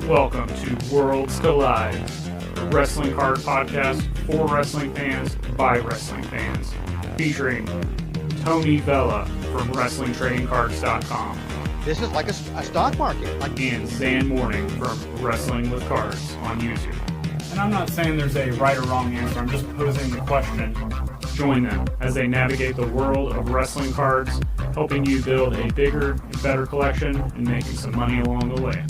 Welcome to Worlds Collide, a wrestling card podcast for wrestling fans by wrestling fans, featuring Tony Vella from WrestlingTradingCards.com. This is like a stock market. And Zhan Morning from Wrestling with Cards on YouTube. And I'm not saying there's a right or wrong answer, I'm just posing the question. Join them as they navigate the world of wrestling cards, helping you build a bigger and better collection and making some money along the way.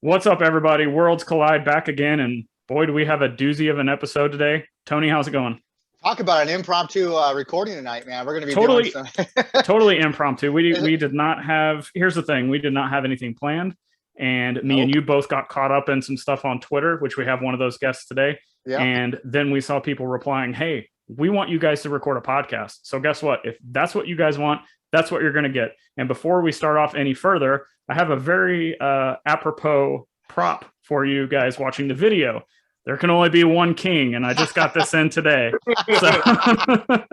What's up, everybody? Worlds Collide back again, and boy, do we have a doozy of an episode today. Tony, how's it going? Talk about an impromptu recording tonight, man. We're going to be totally, doing some... totally impromptu. We did not have, here's the thing, we did not have anything planned, and me and you both got caught up in some stuff on Twitter, which we have one of those guests today, and then we saw people replying, hey, we want you guys to record a podcast. So guess what? If that's what you guys want, that's what you're going to get. And before we start off any further, I have a very apropos prop for you guys watching the video. There can only be one king, and I just got this in today. So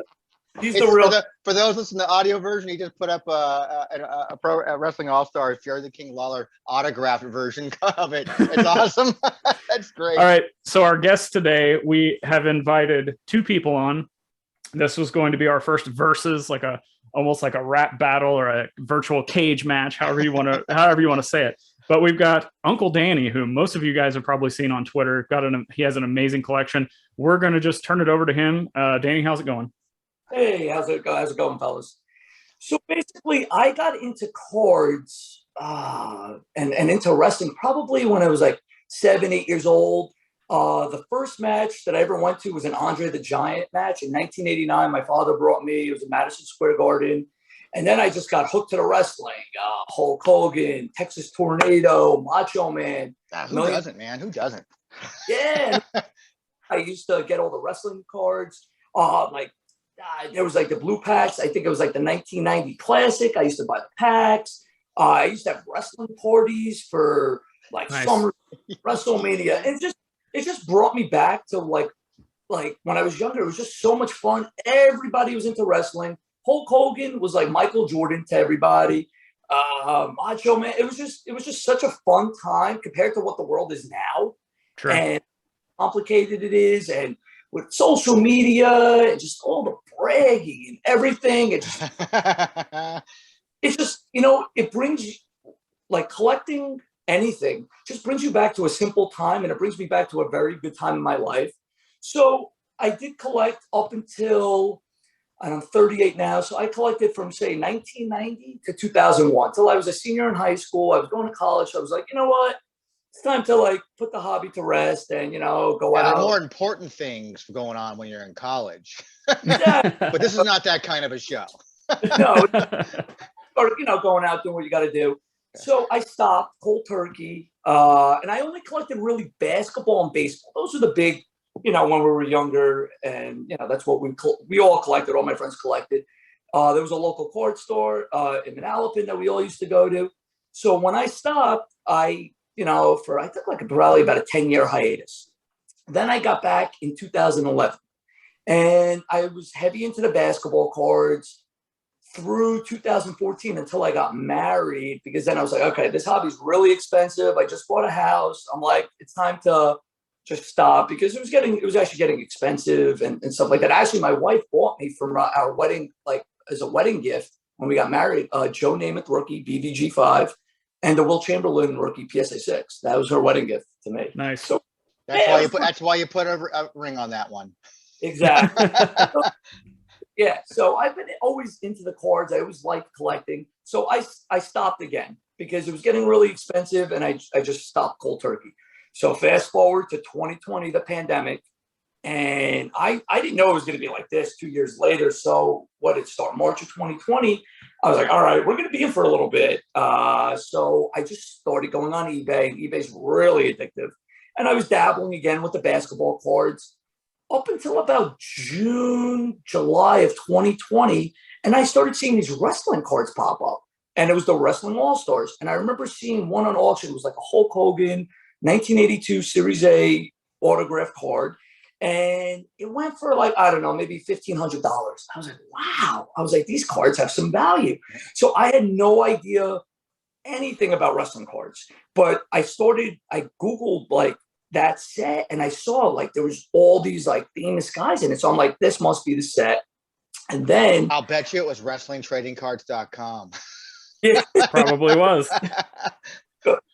He's the real. For those listening to the audio version, he just put up a Pro Wrestling All-Star Fury the King Lawler autographed version of it. It's awesome. That's great. All right. So our guests today, we have invited two people on. This was going to be our first versus, almost like a rap battle or a virtual cage match, however you want to say it. But we've got Uncle Danny, who most of you guys have probably seen on Twitter. He has an amazing collection. We're going to just turn it over to him. Danny, how's it going? Hey, how's it going, fellas? So basically, I got into cards and into wrestling probably when I was like 7, 8 years old. The first match that I ever went to was an Andre the Giant match in 1989. My father brought me. It was in Madison Square Garden. And then I just got hooked to the wrestling. Hulk Hogan, Texas Tornado, Macho Man. Who doesn't, man? Who doesn't? Yeah. I used to get all the wrestling cards. There was like the blue packs. I think it was like the 1990 Classic. I used to buy the packs. I used to have wrestling parties for summer WrestleMania. And it just brought me back to like when I was younger. It was just so much fun. Everybody was into wrestling. Hulk Hogan was like Michael Jordan to everybody. Macho Man. It was just such a fun time compared to what the world is now. True. And complicated it is, and with social media and just all the bragging and everything, it brings like collecting anything just brings you back to a simple time, and it brings me back to a very good time in my life. So I did collect up until, and I'm 38 now, so I collected from, say, 1990 to 2001, until I was a senior in high school. I was going to college. So I was like, you know what? It's time to put the hobby to rest and, go out. There are more important things going on when you're in college. Yeah. But this is not that kind of a show. No. Or, going out, doing what you got to do. So I stopped cold turkey. And I only collected really basketball and baseball. Those are the big, when we were younger, and that's what we all collected. All my friends collected. There was a local card store in Manalapan that we all used to go to. So when I stopped, I took probably about a 10-year hiatus. Then I got back in 2011, and I was heavy into the basketball cards through 2014 until I got married, because then I was like, okay, this hobby's really expensive. I just bought a house. I'm like, it's time to just stop, because it was actually getting expensive and stuff like that. Actually, my wife bought me from our wedding, as a wedding gift when we got married, Joe Namath rookie BVG 5 and the Will Chamberlain rookie PSA 6. That was her wedding gift to me. Nice. So that's why you put a ring on that one. Exactly. Yeah. So I've been always into the cards. I always liked collecting. So I stopped again because it was getting really expensive, and I just stopped cold turkey. So fast forward to 2020, the pandemic, and I didn't know it was going to be like this 2 years later. So what did it start? March of 2020. I was like, all right, we're going to be in for a little bit. So I just started going on eBay, and eBay's really addictive. And I was dabbling again with the basketball cards up until about June, July of 2020. And I started seeing these wrestling cards pop up, and it was the Wrestling All-Stars. And I remember seeing one on auction. It was like a Hulk Hogan 1982 Series A autograph card. And it went for like, I don't know, maybe $1,500. I was like, wow. I was like, these cards have some value. So I had no idea anything about wrestling cards, but I Googled like that set, and I saw like there was all these like famous guys in it. So I'm like, this must be the set. And then I'll bet you it was WrestlingTradingCards.com. Yeah, probably was.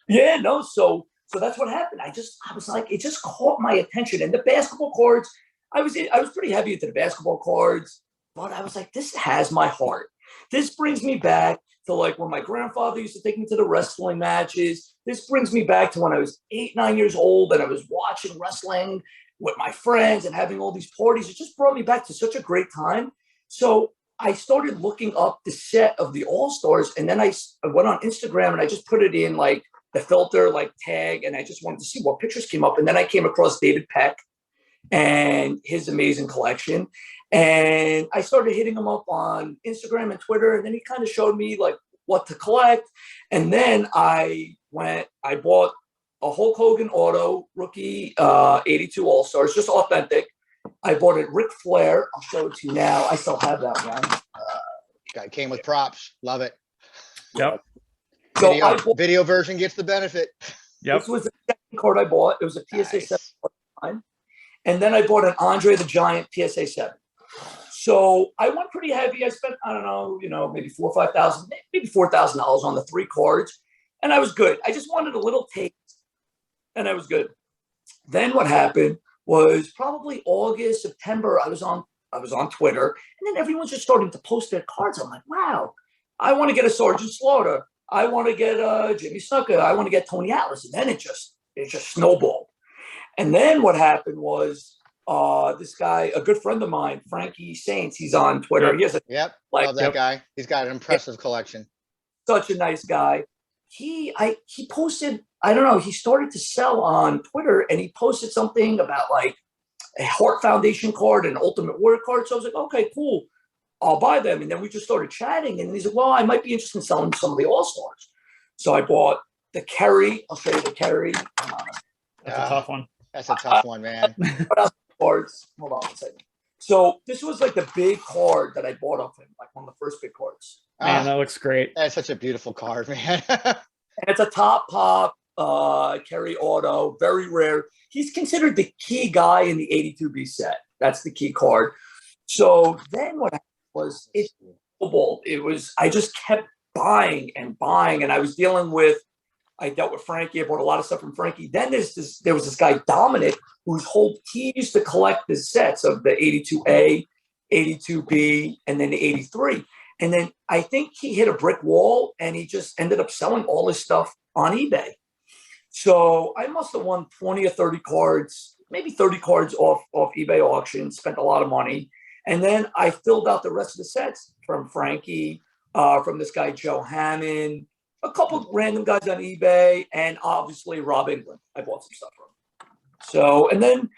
Yeah, no. So that's what happened. I was like, it just caught my attention. And the basketball cards, I was pretty heavy into the basketball cards, but I was like, this has my heart. This brings me back to like when my grandfather used to take me to the wrestling matches. This brings me back to when I was 8, 9 years old and I was watching wrestling with my friends and having all these parties. It just brought me back to such a great time. So I started looking up the set of the All-Stars, and then I went on Instagram and I just put it in like the filter, like tag, and I just wanted to see what pictures came up. And then I came across David Peck and his amazing collection. And I started hitting him up on Instagram and Twitter, and then he kind of showed me like what to collect. And then I bought a Hulk Hogan auto rookie 82 All-Stars, just authentic. I bought it Ric Flair. I'll show it to you now. I still have that one. Guy came with props. Love it. Yep. So video version gets the benefit. Yep. This was the second card I bought. It was a PSA 7. And then I bought an Andre the Giant PSA 7. So I went pretty heavy. I spent, I don't know, maybe $4,000 or $5,000, maybe $4,000 on the 3 cards. And I was good. I just wanted a little taste, and I was good. Then what happened was probably August, September, I was on Twitter, and then everyone's just starting to post their cards. I'm like, wow, I want to get a Sergeant Slaughter. I want to get Jimmy Snuka. I want to get Tony Atlas. And then it just snowballed. And then what happened was this guy, a good friend of mine, Frankie Saints, he's on Twitter. Yep. Love that guy. He's got an impressive collection. Such a nice guy. He posted, I don't know, he started to sell on Twitter, and he posted something about like a Hart Foundation card and Ultimate Warrior card. So I was like, okay, cool, I'll buy them. And then we just started chatting, and he's like, well, I might be interested in selling some of the All-Stars. So I bought the Kerry. I'll show you the Kerry. That's a tough one. That's a tough one, man. Cards. Hold on a second. So this was like the big card that I bought off him, like one of the first big cards. Man, that looks great. That's such a beautiful card, man. And it's a top pop Kerry auto, very rare. He's considered the key guy in the 82B set. That's the key card. So then what happened was I just kept buying, and I dealt with Frankie. I bought a lot of stuff from Frankie. Then there was this guy, Dominic, he used to collect the sets of the 82A, 82B, and then the 83. And then I think he hit a brick wall, and he just ended up selling all his stuff on eBay. So I must have won 20 or 30 cards, maybe 30 cards off eBay auction, spent a lot of money. And then I filled out the rest of the sets from Frankie, from this guy, Joe Hammond, a couple of random guys on eBay, and obviously Rob England. I bought some stuff from. So, and then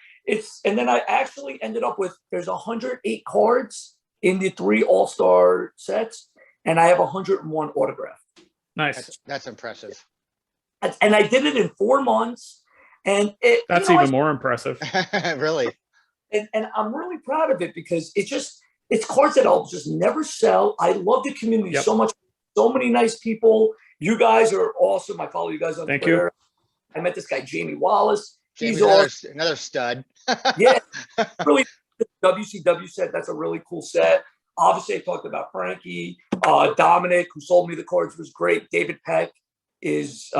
I actually ended up with, there's 108 cards in the 3 All-Star sets, and I have 101 autographed. Nice. That's impressive. And I did it in 4 months, and that's even more impressive. Really. And I'm really proud of it, because it's cards that I'll just never sell. I love the community so much. So many nice people. You guys are awesome. I follow you guys on Twitter. I met this guy, Jamie Wallace. He's another stud. Yeah. Really, WCW set, that's a really cool set. Obviously, I talked about Frankie. Dominic, who sold me the cards, was great. David Peck has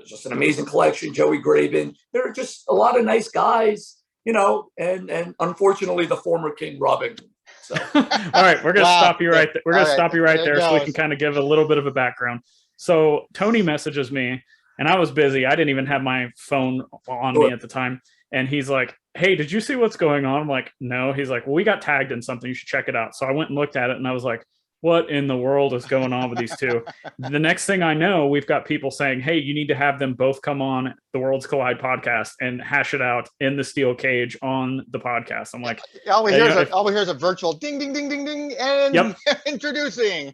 just an amazing collection. Joey Graven. There are just a lot of nice guys, and unfortunately, the former king, Rob England. So. All right, we're going to stop you right there. We're going to stop you right there so we can kind of give a little bit of a background. So Tony messages me, and I was busy. I didn't even have my phone on me at the time. And he's like, hey, did you see what's going on? I'm like, no. He's like, well, we got tagged in something. You should check it out. So I went and looked at it, and I was like, what in the world is going on with these two? The next thing I know, we've got people saying, hey, you need to have them both come on the Worlds Collide podcast and hash it out in the steel cage on the podcast. I'm like, all we hear is a virtual ding, ding, ding, ding, ding, and introducing.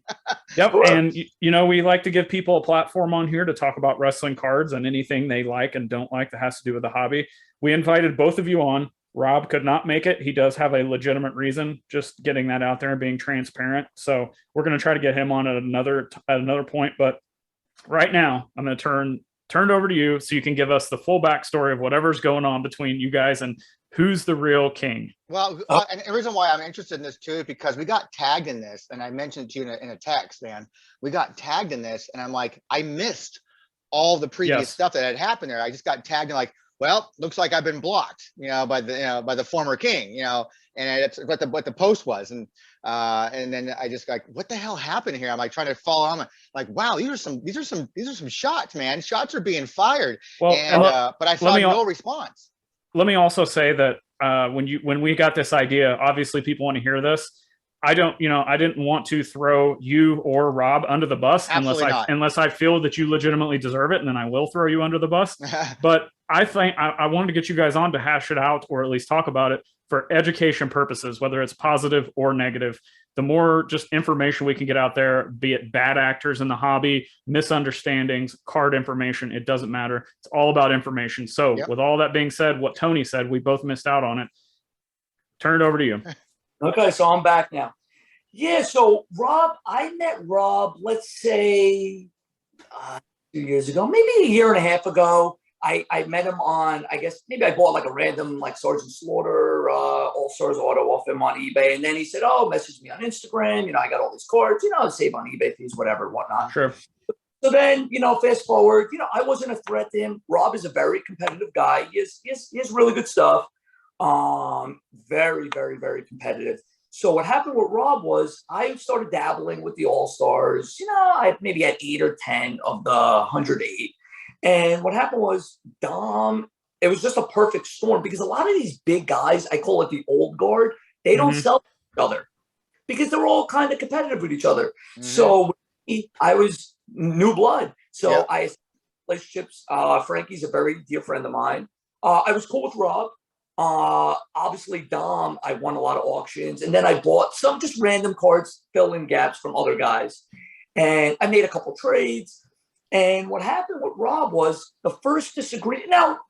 Yep. And, we like to give people a platform on here to talk about wrestling cards and anything they like and don't like that has to do with the hobby. We invited both of you on. Rob could not make it. He does have a legitimate reason, just getting that out there and being transparent. So we're going to try to get him on at another point. But right now, I'm going to turn it over to you so you can give us the full backstory of whatever's going on between you guys and who's the real king. Well, and the reason why I'm interested in this too is because we got tagged in this, and I mentioned to you in a text, man. We got tagged in this, and I'm like, I missed all the previous stuff that had happened there. I just got tagged and like, well, looks like I've been blocked, by the former king, and it's what the post was, and then I just like, what the hell happened here? I'm like trying to follow on, like, wow, these are some shots, man. Shots are being fired. Well, but I saw no response. Let me also say that when we got this idea, obviously people want to hear this. I didn't want to throw you or Rob under the bus unless I feel that you legitimately deserve it, and then I will throw you under the bus. But I think I wanted to get you guys on to hash it out, or at least talk about it for education purposes, whether it's positive or negative. The more just information we can get out there, be it bad actors in the hobby, misunderstandings, card information, it doesn't matter. It's all about information. So with all that being said, what Tony said, we both missed out on it. Turn it over to you. Okay, so I'm back now. Yeah, so Rob, I met Rob, let's say 2 years ago, maybe a year and a half ago. I met him on, I guess, maybe I bought like a random like Sergeant Slaughter All-Stars auto off him on eBay. And then he said, oh, message me on Instagram. I got all these cards, save on eBay fees, whatever, whatnot. Sure. So then, fast forward, I wasn't a threat to him. Rob is a very competitive guy. He has really good stuff. Very, very, very competitive. So what happened with Rob was I started dabbling with the All-Stars. I maybe had 8 or 10 of the 108. And what happened was Dom, it was just a perfect storm because a lot of these big guys, I call it the old guard, they don't sell to each other because they're all kind of competitive with each other. So I was new blood. So I established relationships. Frankie's a very dear friend of mine. I was cool with Rob. Obviously Dom, I won a lot of auctions, and then I bought some just random cards, fill in gaps from other guys. And I made a couple trades. And what happened with Rob was the first disagreement. Now,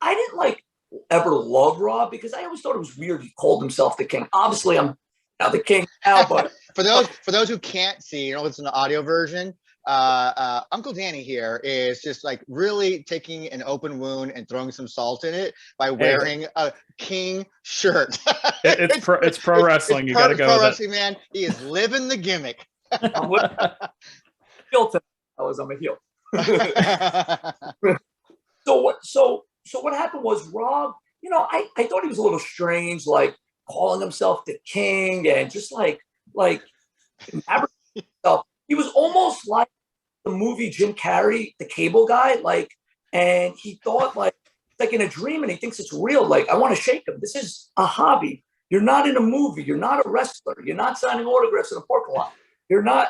I didn't ever love Rob because I always thought it was weird he called himself the king. Obviously, I'm now the king now, but for those who can't see, it's an audio version. Uncle Danny here is just like really taking an open wound and throwing some salt in it by wearing a king shirt. It's pro wrestling. You got to go. Pro wrestling, man. He is living the gimmick. I'm a heel. So what happened was Rob, I thought he was a little strange, like calling himself the king and just like he was almost like the movie Jim Carrey, the cable guy, and he thought like in a dream and he thinks it's real. Like, I want to shake him. This is a hobby. You're not in a movie. You're not a wrestler. You're not signing autographs in a parking lot.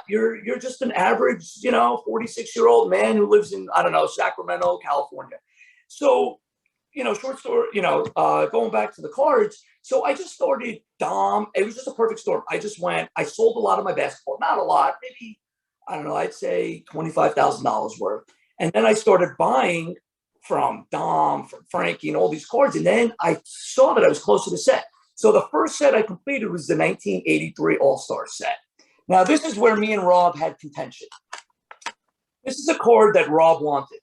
You're just an average, 46-year-old man who lives in, I don't know, Sacramento, California. So, short story, going back to the cards. So I just started Dom. It was just a perfect storm. I sold a lot of my basketball, not a lot, maybe, I don't know, I'd say $25,000 worth. And then I started buying from Dom, from Frankie, and all these cards. And then I saw that I was close to the set. So the first set I completed was the 1983 All-Star set. Now, this is where me and Rob had contention. This is a card that Rob wanted.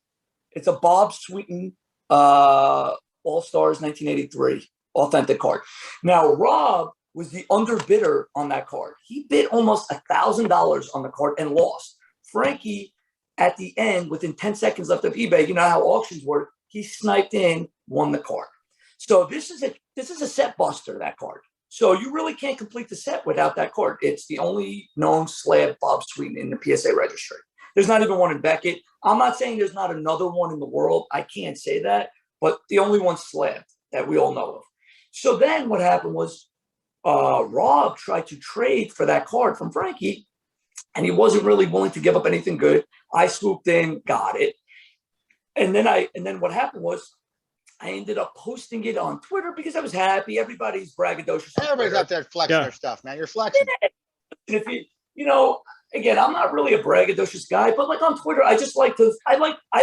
It's a Bob Sweeten All-Stars 1983 authentic card. Now, Rob was the underbidder on that card. He bid almost $1,000 on the card and lost. Frankie, at the end, within 10 seconds left of eBay, you know how auctions work, he sniped in, won the card. So this is a set buster, that card. So you really can't complete the set without that card. It's the only known slab Bob Sweeten in the PSA registry. There's not even one in Beckett. I'm not saying there's not another one in the world. I can't say that, but the only one slabbed that we all know of. So then what happened was Rob tried to trade for that card from Frankie, and he wasn't really willing to give up anything good. I swooped in, got it. And then what happened was I ended up posting it on Twitter because I was happy. Everybody's braggadocious. Everybody's out there flexing their stuff, man. You're flexing. And if again, I'm not really a braggadocious guy, but like on Twitter, I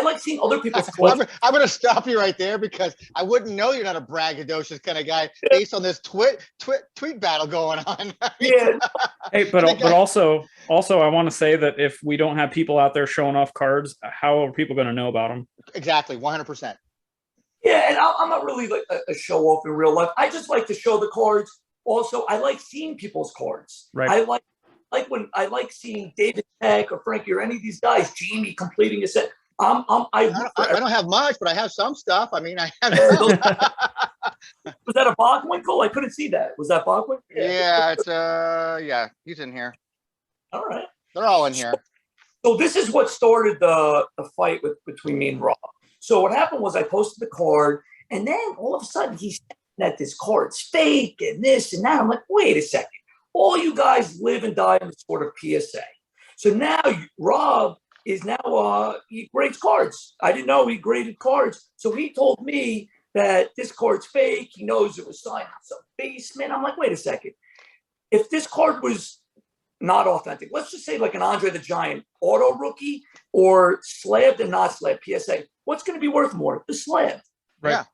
like seeing other people's collections. I'm going to stop you right there because I wouldn't know you're not a braggadocious kind of guy based on this tweet battle going on. Yeah. Hey, but also I want to say that if we don't have people out there showing off cards, how are people going to know about them? Exactly, 100%. Yeah, and I'm not really like a show off in real life. I just like to show the cards. Also, I like seeing people's cards. Right. I like seeing David Tech or Frankie or any of these guys, Jamie completing a set. I don't have much, but I have some stuff. I mean, I have. Was that a Bogwinkle? I couldn't see that. Was that Bogwinkle? Yeah, it's yeah, he's in here. All right, they're all in here. So this is what started the fight between me and Rob. So what happened was I posted the card, and then all of a sudden he's saying that this card's fake and this and that. I'm like, wait a second. All you guys live and die on the sort of PSA. So now Rob is now he grades cards. I didn't know he graded cards. So he told me that this card's fake. He knows it was signed in some basement. I'm like, wait a second. If this card was not authentic, let's just say like an Andre the Giant auto rookie or slabbed and not slabbed PSA, what's going to be worth more? The slab. Right.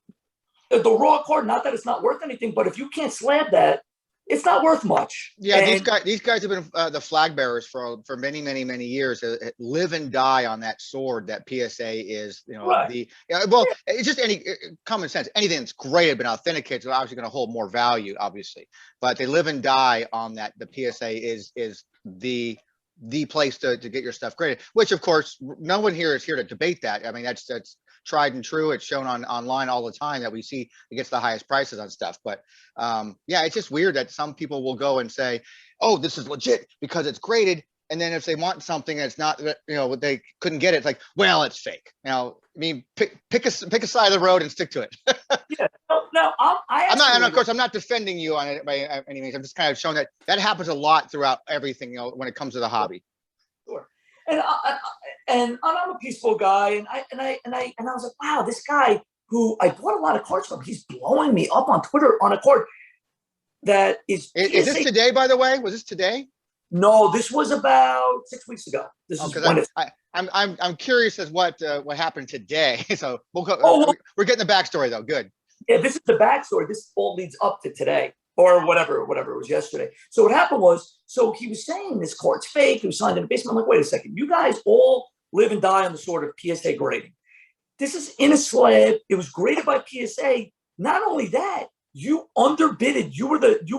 Yeah. The raw card, not that it's not worth anything, but if you can't slab that, it's not worth much. Yeah, and these guys have been the flag bearers for many, many, many years. Live and die on that sword that PSA is. You know, right. It's just any common sense. Anything that's graded but authenticated is obviously going to hold more value, obviously. But they live and die on that. The PSA is the place to get your stuff graded. Which, of course, no one here is here to debate that. I mean, that's tried and true. It's shown online all the time that we see it gets the highest prices on stuff. But yeah, it's just weird that some people will go and say, oh, this is legit because it's graded. And then if they want something that's not, you know, they couldn't get it, it's like, well, it's fake. You know, I mean, pick a side of the road and stick to it. Yeah. No, I'm not, and of course, I'm not defending you on it by any means. I'm just kind of showing that happens a lot throughout everything, you know, when it comes to the hobby. Sure. And I'm a peaceful guy, and I was like, wow, this guy who I bought a lot of cards from, he's blowing me up on Twitter on a card that is. Is this today, by the way? Was this today? No, this was about 6 weeks ago. This is when I'm curious as what happened today. So we'll go. We're getting the backstory though. Good. Yeah, this is the backstory. This all leads up to today. Or whatever it was yesterday. So what happened was, so he was saying this card's fake. It was signed in the basement. I'm like, wait a second. You guys all live and die on the sort of PSA grading. This is in a slab. It was graded by PSA. Not only that, you underbidded. You were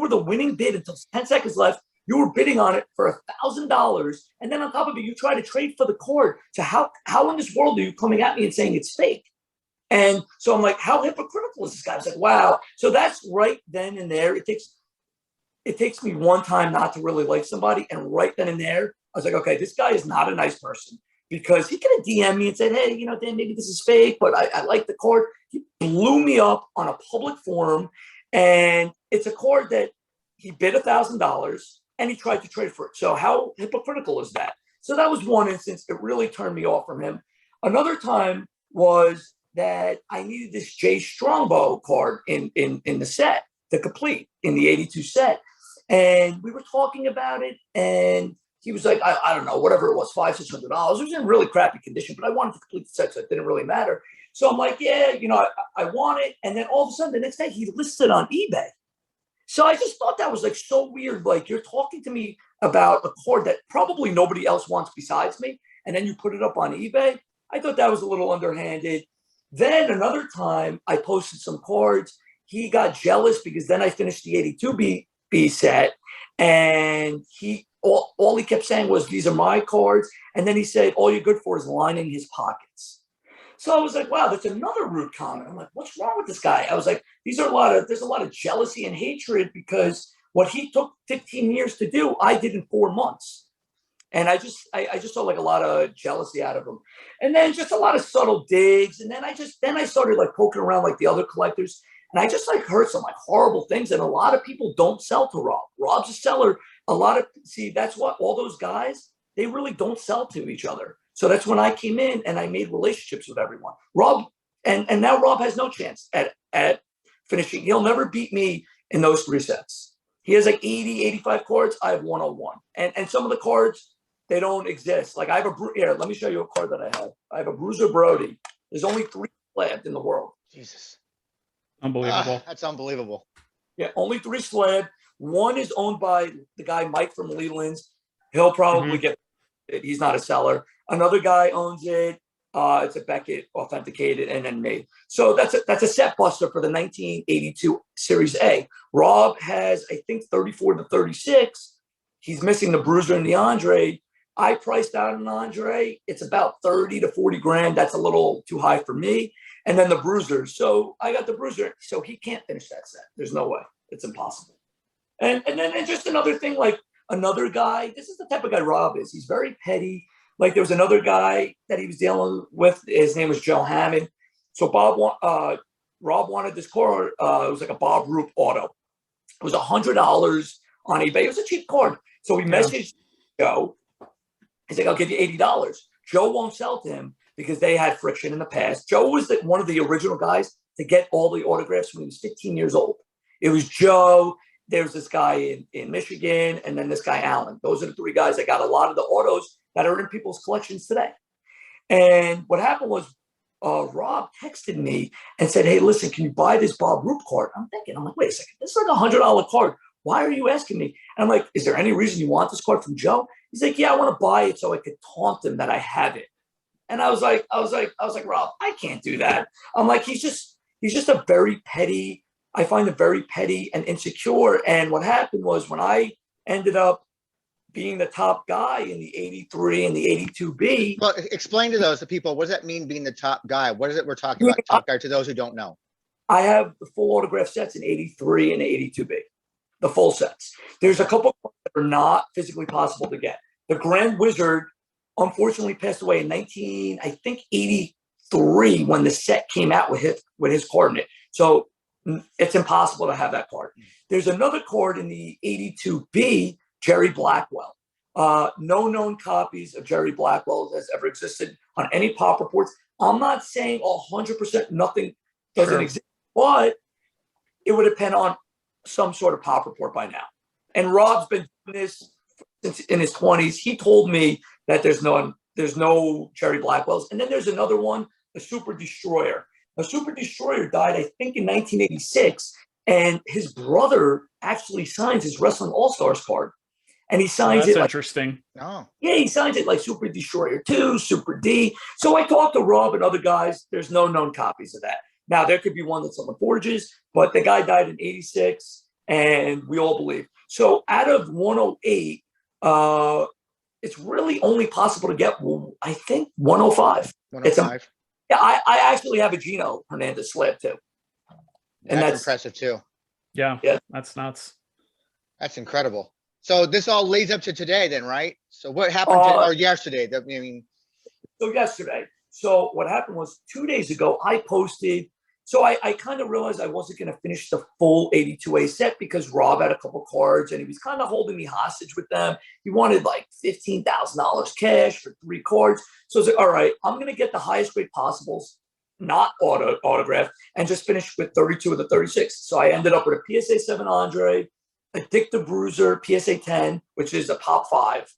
the winning bid until 10 seconds left. You were bidding on it for $1,000. And then on top of it, you try to trade for the card. So how in this world are you coming at me and saying it's fake? And so I'm like, how hypocritical is this guy? I was like, wow. So that's right then and there. It takes me one time not to really like somebody. And right then and there, I was like, okay, this guy is not a nice person because he could have DM'd me and said, hey, you know, Dan, maybe this is fake, but I like the card. He blew me up on a public forum. And it's a card that he bid $1,000 and he tried to trade for it. So how hypocritical is that? So that was one instance. It really turned me off from him. Another time was that I needed this Jay Strongbow card in the set, the complete, in the 82 set. And we were talking about it, and he was like, I don't know, whatever it was, $500-$600. It was in really crappy condition, but I wanted to complete the set, so it didn't really matter. So I'm like, yeah, you know, I want it. And then all of a sudden, the next day, he listed on eBay. So I just thought that was like so weird. Like, you're talking to me about a card that probably nobody else wants besides me, and then you put it up on eBay. I thought that was a little underhanded. Then another time I posted some cards. He got jealous because then I finished the 82B set, and all he kept saying was, these are my cards. And then he said, all you're good for is lining his pockets. So I was like, wow, that's another rude comment. I'm like, what's wrong with this guy? I was like, there's a lot of jealousy and hatred because what he took 15 years to do, I did in 4 months. And I just saw like a lot of jealousy out of him. And then just a lot of subtle digs. And then I started like poking around like the other collectors. And I just like heard some like horrible things. And a lot of people don't sell to Rob. Rob's a seller. That's what all those guys, they really don't sell to each other. So that's when I came in and I made relationships with everyone. Rob, and now Rob has no chance at finishing. He'll never beat me in those 3 sets. He has like 80, 85 cards. I have 101. And some of the cards, They don't exist. Like I have here, let me show you a card that I have. I have a Bruiser Brody. There's only 3 slabbed in the world. Jesus. Unbelievable. That's unbelievable. Yeah, only 3 slab. One is owned by the guy Mike from Leland's. He'll probably get it. He's not a seller. Another guy owns it. It's a Beckett authenticated, and then me. So that's a set buster for the 1982 Series A. Rob has, I think, 34 to 36. He's missing the Bruiser and the Andre. I priced out an Andre. It's about 30 to 40 grand. That's a little too high for me. And then the Bruiser. So I got the Bruiser. So he can't finish that set. There's no way. It's impossible. And then just another thing, like another guy. This is the type of guy Rob is. He's very petty. Like there was another guy that he was dealing with. His name was Joe Hammond. So Rob wanted this car. It was like a Bob Roop auto. It was $100 on eBay. It was a cheap card. So we messaged Joe. He's like, I'll give you $80. Joe won't sell to him because they had friction in the past. Joe was one of the original guys to get all the autographs when he was 15 years old. It was Joe. There's this guy in Michigan, and then this guy, Alan. Those are the 3 guys that got a lot of the autos that are in people's collections today. And what happened was Rob texted me and said, hey, listen, can you buy this Bob Roop card? I'm like, wait a second. This is like $100 card. Why are you asking me? And I'm like, is there any reason you want this card from Joe? He's like, yeah, I want to buy it so I could taunt him that I have it. And I was like, Rob, I can't do that. I'm like, he's just a very petty. I find him very petty and insecure. And what happened was when I ended up being the top guy in the 83 and the 82B. Well, explain to those people, what does that mean being the top guy? What is it we're talking about, top guy, to those who don't know? I have the full autograph sets in 83 and 82B, the full sets. There's a couple that are not physically possible to get. The Grand Wizard unfortunately passed away in 1983 when the set came out with his card in it. So it's impossible to have that card. There's another card in the 82B, Jerry Blackwell. No known copies of Jerry Blackwell has ever existed on any pop reports. I'm not saying 100% nothing doesn't exist, but it would depend on some sort of pop report by now. And Rob's been doing this since in his 20s. He told me that there's no Jerry Blackwells. And then there's another one, a Super Destroyer. A Super Destroyer died, I think, in 1986, and his brother actually signs his Wrestling All-Stars card. And he signs it. That's interesting. Oh. Yeah, he signs it like Super Destroyer 2, Super D. So I talked to Rob and other guys. There's no known copies of that. Now, there could be one that's on the forges, but the guy died in 86, and we all believe. So out of 108, it's really only possible to get, I think, 105. 105. Yeah, I actually have a Gino Hernandez slab too. And that's impressive too. Yeah, that's nuts. That's incredible. So this all leads up to today then, right? So what happened or yesterday? So yesterday. So what happened was 2 days ago, I posted. So I kind of realized I wasn't going to finish the full 82A set because Rob had a couple cards and he was kind of holding me hostage with them. He wanted like $15,000 cash for 3 cards. So I was like, all right, I'm going to get the highest grade possibles, not autographed, and just finish with 32 of the 36. So I ended up with a PSA 7 Andre, a Dick the Bruiser PSA 10, which is a Pop 5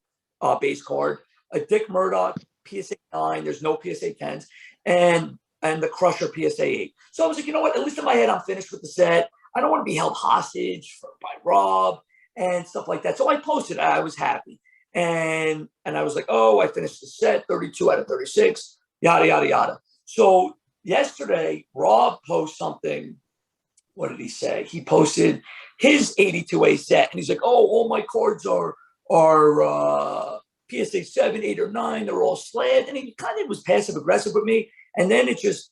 base card, a Dick Murdoch PSA 9. There's no PSA 10s, and the Crusher PSA 8. So I was like, you know what? At least in my head, I'm finished with the set. I don't want to be held hostage by Rob and stuff like that. So I posted. I was happy. And I was like, oh, I finished the set, 32 out of 36, yada, yada, yada. So yesterday, Rob posted something. What did he say? He posted his 82A set. And he's like, oh, all my cards are PSA 7, 8, or 9. They're all slabbed. And he kind of was passive aggressive with me. And then it just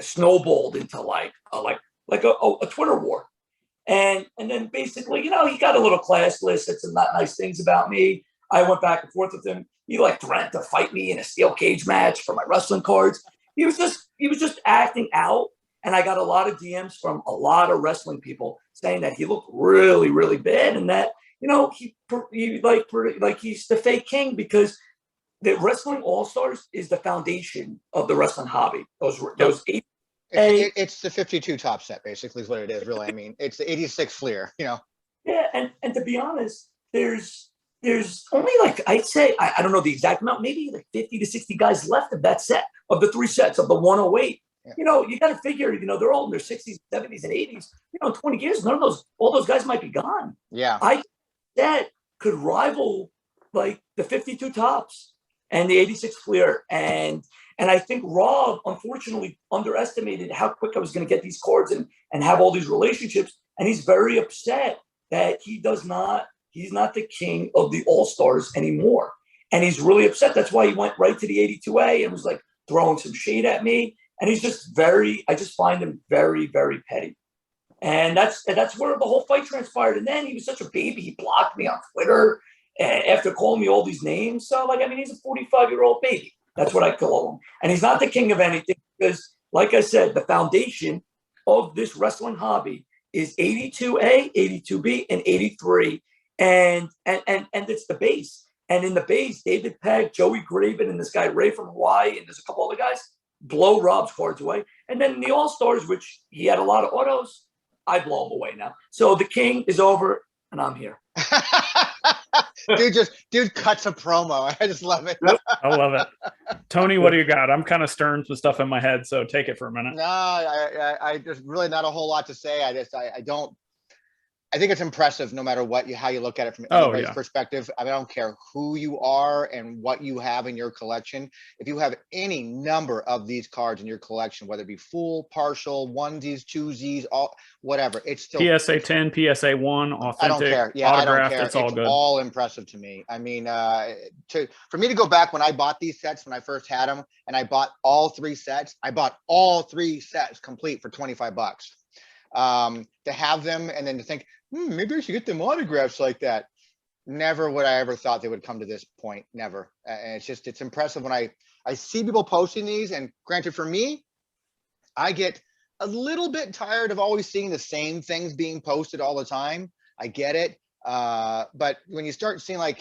snowballed into like a Twitter war. And then basically, you know, he got a little class list, said some not nice things about me. I went back and forth with him. He like threatened to fight me in a steel cage match for my wrestling cards. He was just acting out. And I got a lot of DMs from a lot of wrestling people saying that he looked really, really bad and that, you know, he like he's the fake king because the Wrestling All-Stars is the foundation of the wrestling hobby. Those 8. It's the 52 top set, basically, is what it is, really. I mean, it's the 86 Fleer, you know. Yeah, and to be honest, there's there's only like, I'd say, I don't know the exact amount, maybe like 50 to 60 guys left of that set, of the 3 sets of the 108. Yeah. You got to figure, they're all in their 60s, 70s, and 80s. In 20 years, all those guys might be gone. Yeah. That could rival like the 52 tops and the 86 Fleer. And I think Rob, unfortunately, underestimated how quick I was going to get these cards and have all these relationships. And he's very upset that he's not the king of the All-Stars anymore. And he's really upset. That's why he went right to the 82A and was like throwing some shade at me. And he's just I just find him very, very petty. And that's where the whole fight transpired. And then he was such a baby. He blocked me on Twitter after calling me all these names. So, he's a 45-year-old baby. That's what I call him. And he's not the king of anything because, like I said, the foundation of this wrestling hobby is 82A, 82B, and 83. And it's the base. And in the base, David Pegg, Joey Graven, and this guy Ray from Hawaii, and there's a couple other guys, blow Rob's cards away. And then in the All-Stars, which he had a lot of autos, I blow him away now. So the king is over, and I'm here. dude cuts a promo. I just love it. I love it. Tony, what do you got? I'm kind of stirring some stuff in my head, so take it for a minute. No, I just really not a whole lot to say. I think it's impressive no matter how you look at it from anybody's perspective. I don't care who you are and what you have in your collection. If you have any number of these cards in your collection, whether it be full, partial, onesies, twosies, all whatever, it's still PSA 10, PSA 1, authentic. I don't care. Yeah, I don't care. It's all good. All impressive to me. I mean, for me to go back when I bought these sets when I first had them, and I bought all 3 sets. I bought all 3 sets complete for $25. To have them and then to think, maybe I should get them autographs like that. Never would I ever thought they would come to this point. Never. And it's impressive when I see people posting these. And granted, for me, I get a little bit tired of always seeing the same things being posted all the time. I get it. But when you start seeing in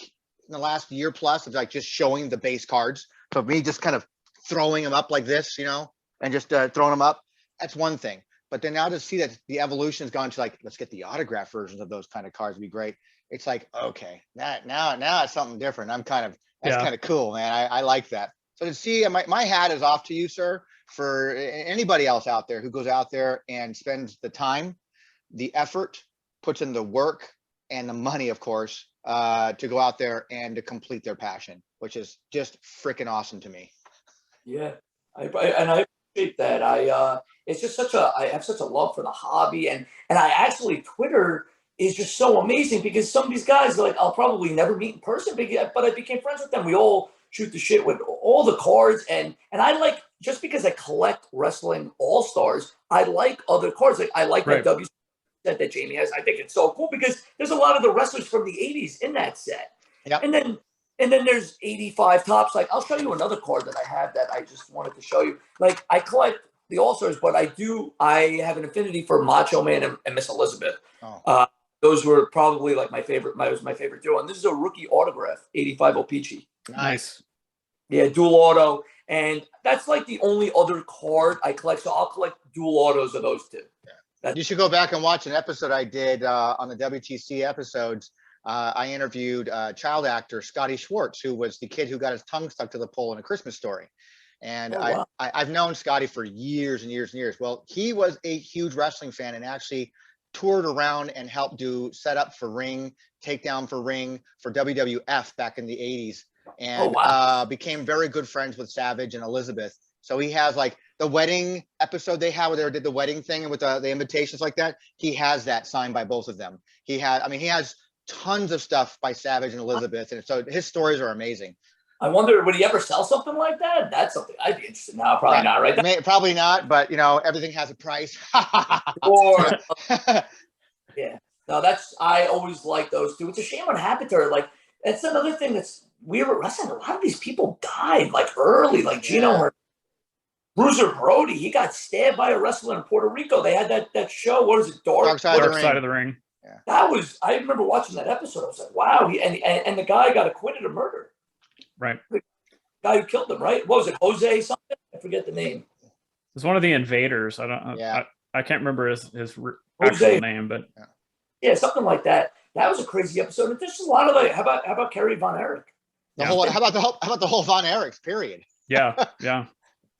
the last year plus of just showing the base cards, so me just kind of throwing them up like this, and just throwing them up, that's one thing. But then now to see that the evolution has gone to let's get the autograph versions of those kind of cards would be great. It's okay, now it's something different. That's kind of cool, man. I like that. So to see, my hat is off to you, sir, for anybody else out there who goes out there and spends the time, the effort, puts in the work and the money, of course, to go out there and to complete their passion, which is just freaking awesome to me. Yeah, I appreciate that. It's just I have such a love for the hobby, and I actually, Twitter is just so amazing because some of these guys I'll probably never meet in person, but I became friends with them. We all shoot the shit with all the cards, and I just because I collect wrestling All-Stars, I like other cards. I like that W set that Jamie has. I think it's so cool because there's a lot of the wrestlers from the 80s in that set. Yep. And then there's 85 tops. I'll show you another card that I have that I just wanted to show you. I collect the All-Stars, but I have an affinity for Macho Man and Miss Elizabeth. Oh. Those were probably my favorite duo. And this is a rookie autograph, 85 O-Pee-Chee. Nice. Yeah, dual auto. And that's the only other card I collect. So I'll collect dual autos of those two. Yeah. You should go back and watch an episode I did on the WTC episodes. I interviewed child actor Scotty Schwartz, who was the kid who got his tongue stuck to the pole in A Christmas Story. And wow. I've known Scotty for years and years and years. Well, he was a huge wrestling fan and actually toured around and helped do setup for ring, takedown for ring for WWF back in the 80s. And became very good friends with Savage and Elizabeth. So he has the wedding episode they had where they did the wedding thing and with the invitations like that. He has that signed by both of them. He has tons of stuff by Savage and Elizabeth. And so his stories are amazing. I wonder, would he ever sell something like that? That's something I'd be interested in. No, probably not, right? Probably not, but everything has a price. Yeah. No, I always like those two. It's a shame what happened to her. That's another thing that's weird with wrestling. A lot of these people died early, Gino, Bruiser Brody. He got stabbed by a wrestler in Puerto Rico. They had that show. What is it? Dark Side of the Ring. Yeah. I remember watching that episode. I was like, wow. And the guy got acquitted of murder. Right. The guy who killed him, right? What was it? Jose something? I forget the name. It was one of the invaders. I can't remember his actual name, but Yeah, something like that. That was a crazy episode. And there's just a lot of like, how about Kerry Von Erich? How about the whole Von Erichs period? Yeah.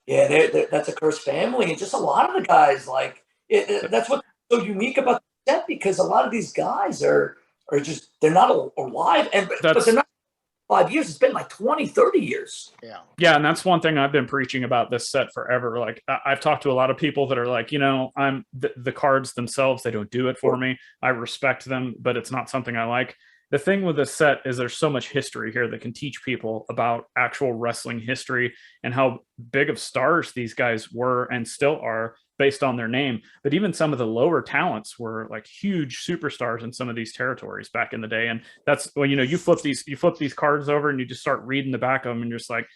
Yeah, that's a cursed family, and just a lot of the guys like that's what's so unique about the set, because a lot of these guys are just they're not alive, but they're not 5 years. It's been like 20, 30 years. Yeah, and that's one thing I've been preaching about this set forever. Like I've talked to a lot of people that are like, I'm the cards themselves, they don't do it for me. I respect them, but it's not something I like. The thing with this set is there's so much history here that can teach people about actual wrestling history and how big of stars these guys were and still are based on their name. But even some of the lower talents were like huge superstars in some of these territories back in the day. And that's when, you flip these cards over and you just start reading the back of them and you're just like,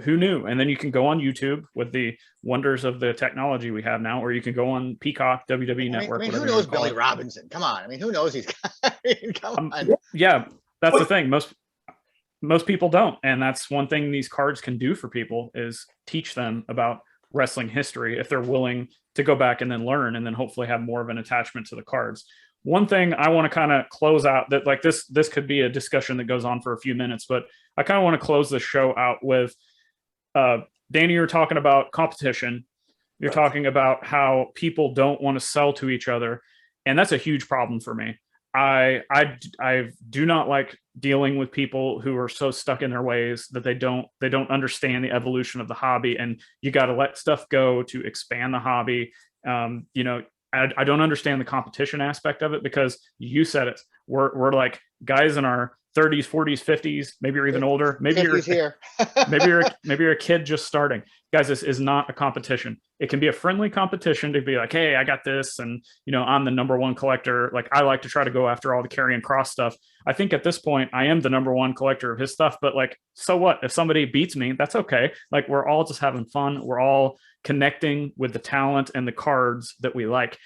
who knew? And then you can go on YouTube with the wonders of the technology we have now, or you can go on Peacock, WWE Network. Who knows Billy Robinson? Come on. Who knows these guys? Come on. Yeah, that's the thing. Most people don't. And that's one thing these cards can do for people is teach them about wrestling history if they're willing to go back and then learn and then hopefully have more of an attachment to the cards. One thing I want to kind of close out that like this could be a discussion that goes on for a few minutes, but I kind of want to close the show out with Danny, you're talking about competition. You're talking about how people don't want to sell to each other. And that's a huge problem for me. I do not like dealing with people who are so stuck in their ways that they don't understand the evolution of the hobby, and you got to let stuff go to expand the hobby. I don't understand the competition aspect of it, because you said it. We're like guys in our 30s, 40s, 50s, maybe you're even older. Maybe you're here. maybe you're a kid just starting. Guys, this is not a competition. It can be a friendly competition to be like, hey, I got this, and I'm the number one collector. Like, I like to try to go after all the Karrion Kross stuff. I think at this point I am the number one collector of his stuff, but like, so what? If somebody beats me, that's okay. Like, we're all just having fun. We're all connecting with the talent and the cards that we like.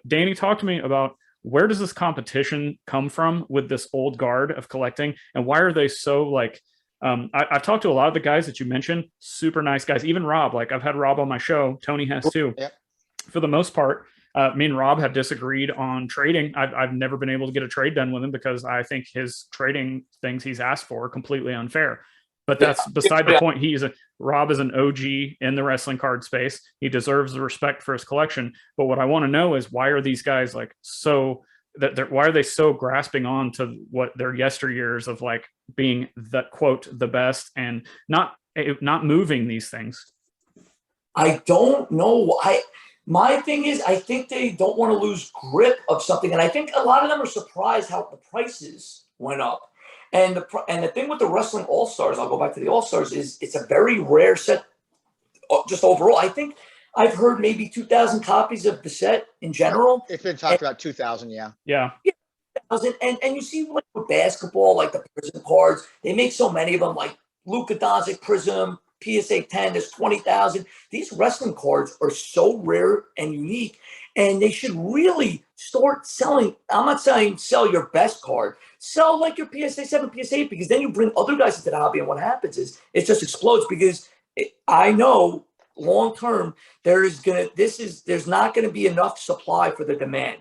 Danny, talk to me about, where does this competition come from with this old guard of collecting, and why are they so like, I've talked to a lot of the guys that you mentioned, super nice guys, even Rob. Like, I've had Rob on my show. Tony has too. Yep. For the most part, me and Rob have disagreed on trading. I've never been able to get a trade done with him because I think his trading things he's asked for are completely unfair. But that's beside the point. Rob is an OG in the wrestling card space. He deserves the respect for his collection. But what I want to know is, why are these guys like why are they so grasping on to what their yesteryears of like being the quote the best and not moving these things? I don't know. My thing is, I think they don't want to lose grip of something, and I think a lot of them are surprised how the prices went up. And the thing with the Wrestling All-Stars, I'll go back to the All-Stars, is it's a very rare set just overall. I think I've heard maybe 2,000 copies of the set in general. It's been talked about 2,000, yeah. Yeah. And you see, like with basketball, like the Prism cards, they make so many of them, like Luka Doncic Prism, PSA 10, there's 20,000. These wrestling cards are so rare and unique, and they should really start selling. I'm not saying sell your best card. Sell like your PSA 7, PSA 8, because then you bring other guys into the hobby, and what happens is it just explodes, because I know long term there's not going to be enough supply for the demand.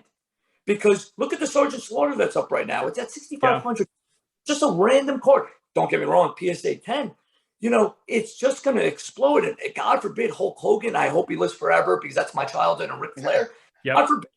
Because look at the Sergeant Slaughter that's up right now. It's at 6,500. Yeah. Just a random card. Don't get me wrong, PSA 10. It's just going to explode. And God forbid Hulk Hogan, I hope he lives forever, because that's my childhood, and Ric Flair. Yep. God forbid,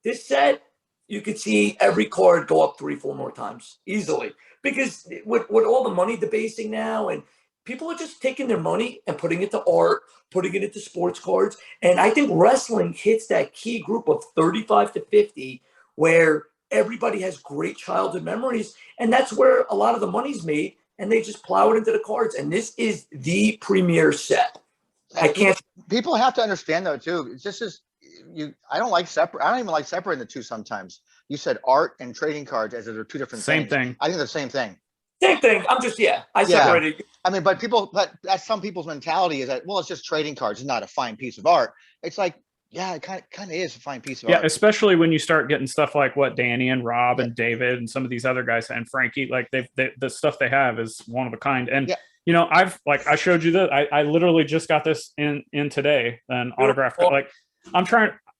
this set, you could see every card go up 3-4 more times easily. Because with all the money debasing now, and people are just taking their money and putting it to art, putting it into sports cards. And I think wrestling hits that key group of 35 to 50 where everybody has great childhood memories. And that's where a lot of the money's made. And they just plow it into the cards. And this is the premier set. People have to understand, though, too. It's just as I don't even like separating the two sometimes. You said art and trading cards as if they're two different things. Same thing. I think they're the same thing. Same thing. I separated. I mean, but that's some people's mentality is that, well, it's just trading cards. It's not a fine piece of art. It's like, yeah, it kind of is a fine piece of art. Yeah, especially when you start getting stuff like what Danny and Rob and David and some of these other guys and Frankie, like the stuff they have is one of a kind. And I showed you that I literally just got this in today, an autograph. Like,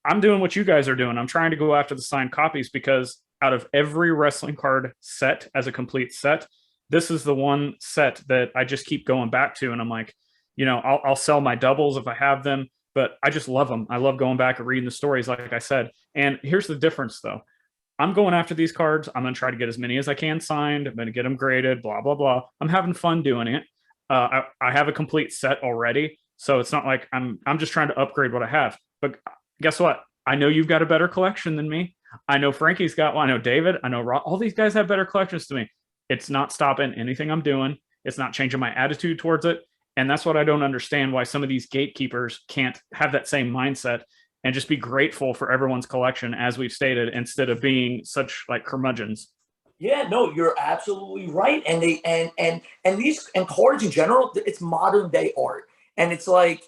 I'm doing what you guys are doing. I'm trying to go after the signed copies because out of every wrestling card set as a complete set, this is the one set that I just keep going back to. And I'm like, I'll sell my doubles if I have them, but I just love them. I love going back and reading the stories, like I said. And here's the difference, though. I'm going after these cards. I'm going to try to get as many as I can signed. I'm going to get them graded, blah, blah, blah. I'm having fun doing it. I have a complete set already. So it's not like I'm just trying to upgrade what I have. But guess what? I know you've got a better collection than me. I know Frankie's got one. I know David. I know Rob. All these guys have better collections to me. It's not stopping anything I'm doing. It's not changing my attitude towards it. And that's what I don't understand, why some of these gatekeepers can't have that same mindset and just be grateful for everyone's collection, as we've stated, instead of being such like curmudgeons. Yeah, no, you're absolutely right. And they and these and cards in general, it's modern day art. And it's like,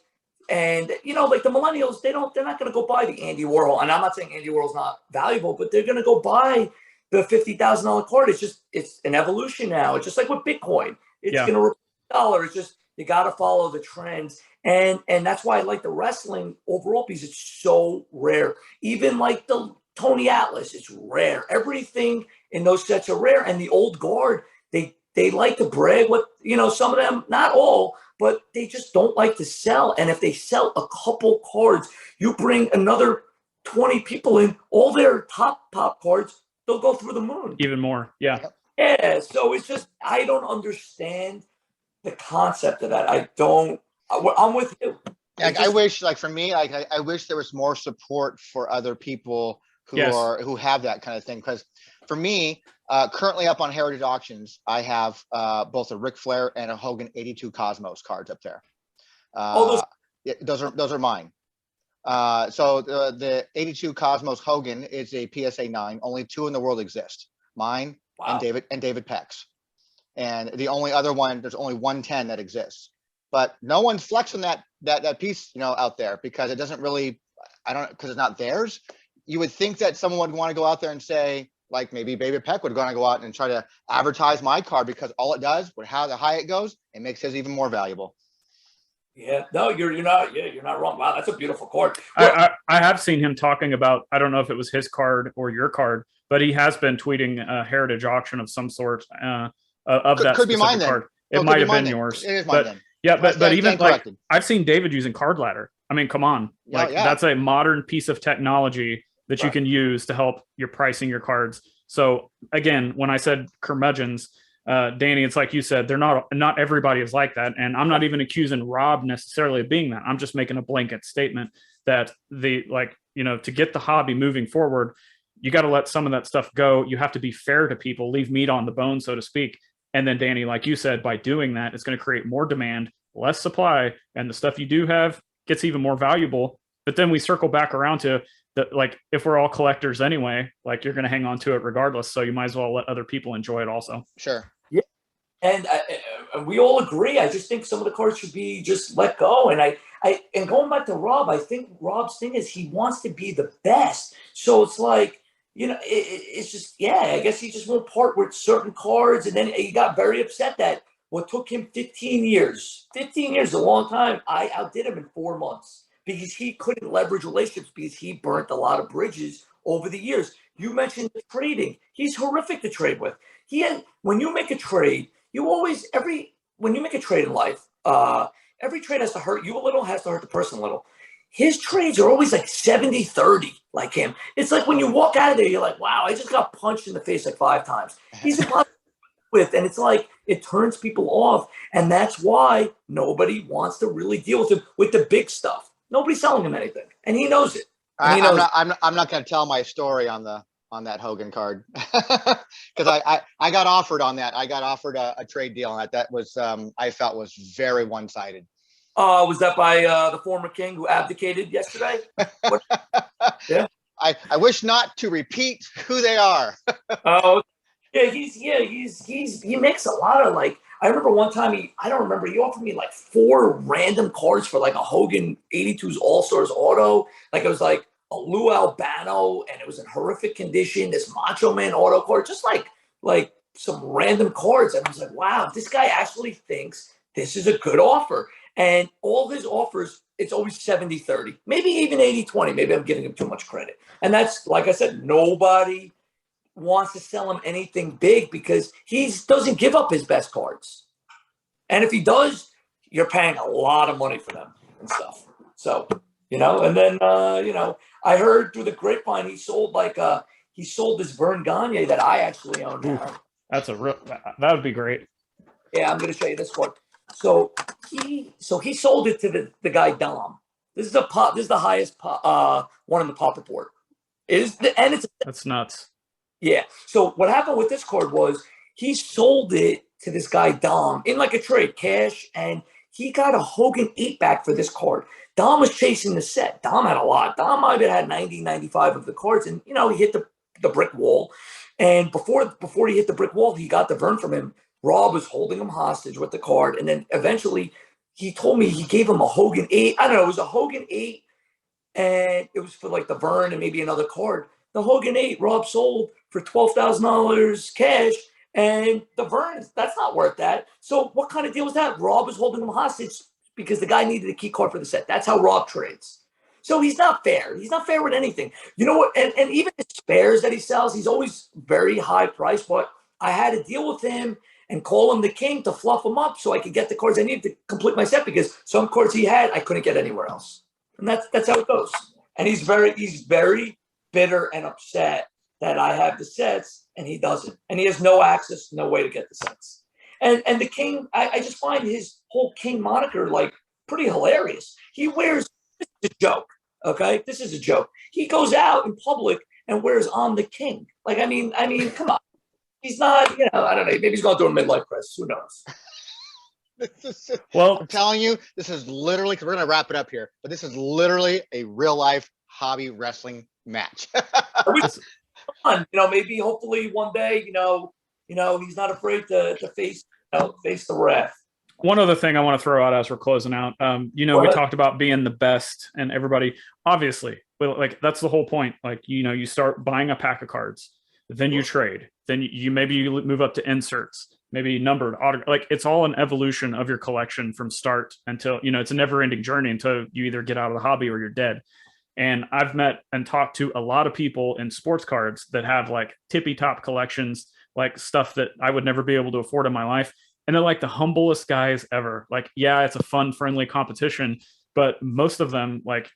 and like the millennials, they're not going to go buy the Andy Warhol. And I'm not saying Andy Warhol's not valuable, but they're going to go buy the $50,000 card. It's an evolution now. It's just like with Bitcoin. It's going to replace the dollar. It's just, you got to follow the trends. And that's why I like the wrestling overall, because it's so rare. Even like the Tony Atlas, it's rare. Everything in those sets are rare. And the old guard, they like to brag what, some of them, not all, but they just don't like to sell. And if they sell a couple cards, you bring another 20 people in, all their top pop cards, they'll go through the moon. Even more. Yeah. Yeah. So it's just, I don't understand the concept of that. I'm with you. I wish, like for me, like I wish there was more support for other people who have that kind of thing. Because for me, currently up on Heritage Auctions, I have both a Ric Flair and a Hogan 82 Cosmos cards up there. Those are mine. So the 82 Cosmos Hogan is a PSA 9. Only 2 in the world exist. Mine and David Peck's. And the only other one, there's only 110 that exists. But no one's flexing that piece, out there, because it doesn't really, because it's not theirs. You would think that someone would want to go out there and say, like maybe David Peck would want to go out and try to advertise my card, because all it does, with how the high it goes, it makes his even more valuable. Yeah, no, you're not wrong. Wow, that's a beautiful card. I have seen him talking about, I don't know if it was his card or your card, but he has been tweeting a Heritage auction of some sort of that could be mine card. Then. It might have been yours. It is mine then. Yeah, but even like I've seen David using Card Ladder. I mean, come on, that's a modern piece of technology that you can use to help your pricing your cards. So again, when I said curmudgeons, Danny, it's like you said, they're not everybody is like that, and I'm not even accusing Rob necessarily of being that. I'm just making a blanket statement that to get the hobby moving forward, you got to let some of that stuff go. You have to be fair to people, leave meat on the bone, so to speak. And then Danny, like you said, by doing that, it's going to create more demand, less supply, and the stuff you do have gets even more valuable. But then we circle back around to if we're all collectors anyway, like you're going to hang on to it regardless. So you might as well let other people enjoy it also. Sure. Yeah. And we all agree. I just think some of the cards should be just let go. And and going back to Rob, I think Rob's thing is he wants to be the best. So it's like, it's just, I guess he just won't part with certain cards. And then he got very upset that what took him 15 years, a long time, I outdid him in 4 months because he couldn't leverage relationships because he burnt a lot of bridges over the years. You mentioned trading. He's horrific to trade with. When you make a trade, when you make a trade in life, every trade has to hurt you a little, has to hurt the person a little. His trades are always like 70-30, like him. It's like when you walk out of there, you're like, wow, I just got punched in the face like 5 times. He's impossible with, and it's like it turns people off, and that's why nobody wants to really deal with him with the big stuff. Nobody's selling him anything, and he knows it. I'm not going to tell my story on that Hogan card because I got offered on that. I got offered a trade deal on that. That was I felt was very one-sided. Was that by the former king who abdicated yesterday? Yeah. I wish not to repeat who they are. Oh, yeah. He makes a lot of I remember one time he offered me 4 random cards for a Hogan 82's All-Stars auto. It was a Lou Albano, and it was in horrific condition. This Macho Man auto card, just like some random cards. And I was like, wow, this guy actually thinks this is a good offer. And all his offers, it's always 70-30, maybe even 80-20. Maybe I'm giving him too much credit. And that's, like I said, nobody wants to sell him anything big because he doesn't give up his best cards. And if he does, you're paying a lot of money for them and stuff. So, and then, I heard through the grapevine, he sold this Vern Gagne that I actually own now. That would be great. Yeah, I'm going to show you this one. So he sold it to the guy Dom. This is the highest one in the pop report. That's nuts. Yeah. So what happened with this card was he sold it to this guy Dom in like a trade, cash, and he got a Hogan 8 back for this card. Dom was chasing the set. Dom had a lot. Dom might have had 90, 95 of the cards, and he hit the brick wall. And before he hit the brick wall, he got the Vern from him. Rob was holding him hostage with the card, and then eventually he told me he gave him a Hogan 8. I don't know, it was a Hogan 8, and it was for like the Vern and maybe another card. The Hogan 8 Rob sold for $12,000 cash, and the Vern, that's not worth that. So what kind of deal was that? Rob was holding him hostage because the guy needed a key card for the set. That's how Rob trades. So he's not fair. He's not fair with anything. You know what? And even the spares that he sells, he's always very high price, but I had to deal with him and call him the king to fluff him up so I could get the cards I needed to complete my set because some cards he had I couldn't get anywhere else. And that's how it goes. And he's very bitter and upset that I have the sets and he doesn't. And he has no access, no way to get the sets. And the king, I just find his whole king moniker like pretty hilarious. He wears, this is a joke, okay? This is a joke. He goes out in public and wears "I'm the king." Like, I mean, come on. He's not, I don't know. Maybe he's going through a midlife crisis. Who knows? Well, I'm telling you, this is literally, because we're going to wrap it up here, but this is literally a real life hobby wrestling match. Maybe hopefully one day, he's not afraid to face the wrath. One other thing I want to throw out as we're closing out, we talked about being the best and everybody, obviously, like that's the whole point. Like, you start buying a pack of cards, then you trade, then you move up to inserts, maybe numbered, like it's all an evolution of your collection from start until, it's a never ending journey until you either get out of the hobby or you're dead. And I've met and talked to a lot of people in sports cards that have like tippy top collections, like stuff that I would never be able to afford in my life. And they're like the humblest guys ever. Like, yeah, it's a fun, friendly competition, but most of them like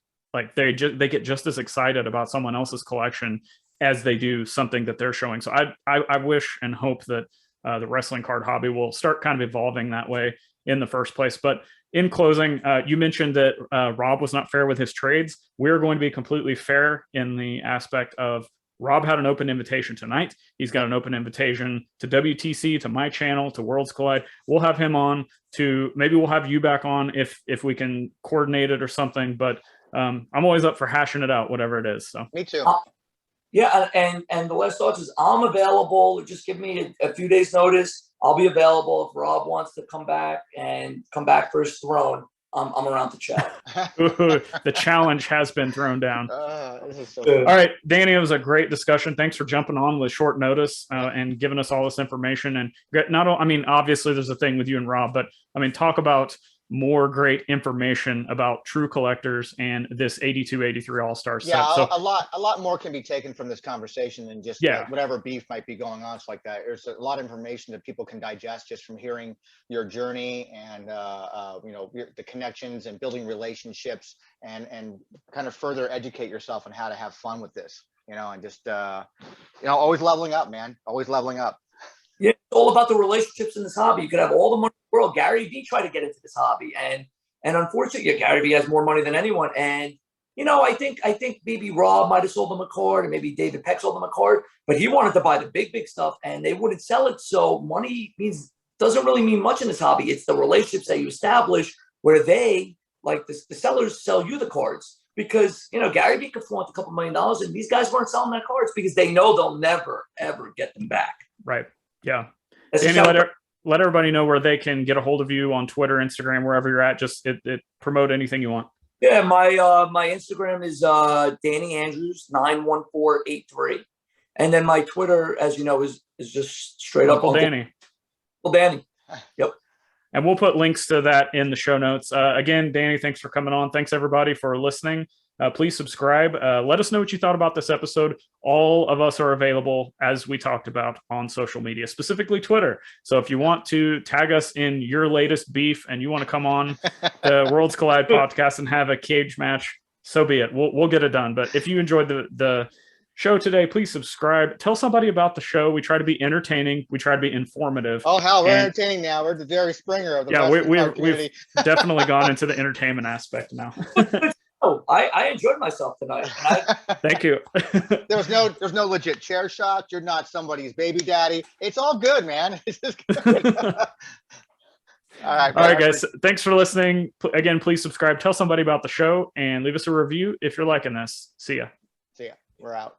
they get just as excited about someone else's collection as they do something that they're showing. So I wish and hope that the wrestling card hobby will start kind of evolving that way in the first place. But in closing, you mentioned that Rob was not fair with his trades. We're going to be completely fair in the aspect of Rob had an open invitation tonight. He's got an open invitation to WTC, to my channel, to Worlds Collide. We'll have him on maybe we'll have you back on if we can coordinate it or something. But I'm always up for hashing it out, whatever it is. So me too. Yeah, and the last thought is I'm available. Just give me a few days notice. I'll be available if Rob wants to come back for his throne. I'm around to chat. The challenge has been thrown down. This is so all right, Danny, it was a great discussion. Thanks for jumping on with short notice and giving us all this information. And obviously there's a thing with you and Rob, but talk about more great information about true collectors and this 82-83 All-Star set. Yeah, so, a lot more can be taken from this conversation than just whatever beef might be going on. It's like that. There's a lot of information that people can digest just from hearing your journey and the connections and building relationships and kind of further educate yourself on how to have fun with this. And just always leveling up, man. Always leveling up. Yeah, it's all about the relationships in this hobby. You could have all the money in the world. Gary Vee tried to get into this hobby, and unfortunately, Gary Vee has more money than anyone. And I think maybe Rob might have sold him a card, and maybe David Peck sold him a card, but he wanted to buy the big stuff, and they wouldn't sell it. So money doesn't really mean much in this hobby. It's the relationships that you establish where they like the sellers sell you the cards. Because Gary Vee could flaunt a couple $1 million, and these guys weren't selling their cards because they know they'll never ever get them back. Right. Yeah. Danny, let everybody know where they can get a hold of you on Twitter, Instagram, wherever you're at. Just promote anything you want. Yeah, my Instagram is Danny Andrews 91483, and then my Twitter, as you know, is just straight up Uncle Danny. Uncle Danny. Yep. And we'll put links to that in the show notes. Again, Danny, thanks for coming on. Thanks everybody for listening. Please subscribe. Let us know what you thought about this episode. All of us are available, as we talked about, on social media, specifically Twitter. So if you want to tag us in your latest beef and you want to come on the Worlds Collide podcast and have a cage match, so be it. We'll get it done. But if you enjoyed the show today, please subscribe. Tell somebody about the show. We try to be entertaining. We try to be informative. Oh, hell, we're entertaining now. We're the Jerry Springer of the we've definitely gone into the entertainment aspect now. Oh, I enjoyed myself tonight. Thank you. There's no legit chair shots. You're not somebody's baby daddy. It's all good, man. It's just good. All right, guys. Thanks for listening. Again, please subscribe. Tell somebody about the show and leave us a review if you're liking this. See ya. We're out.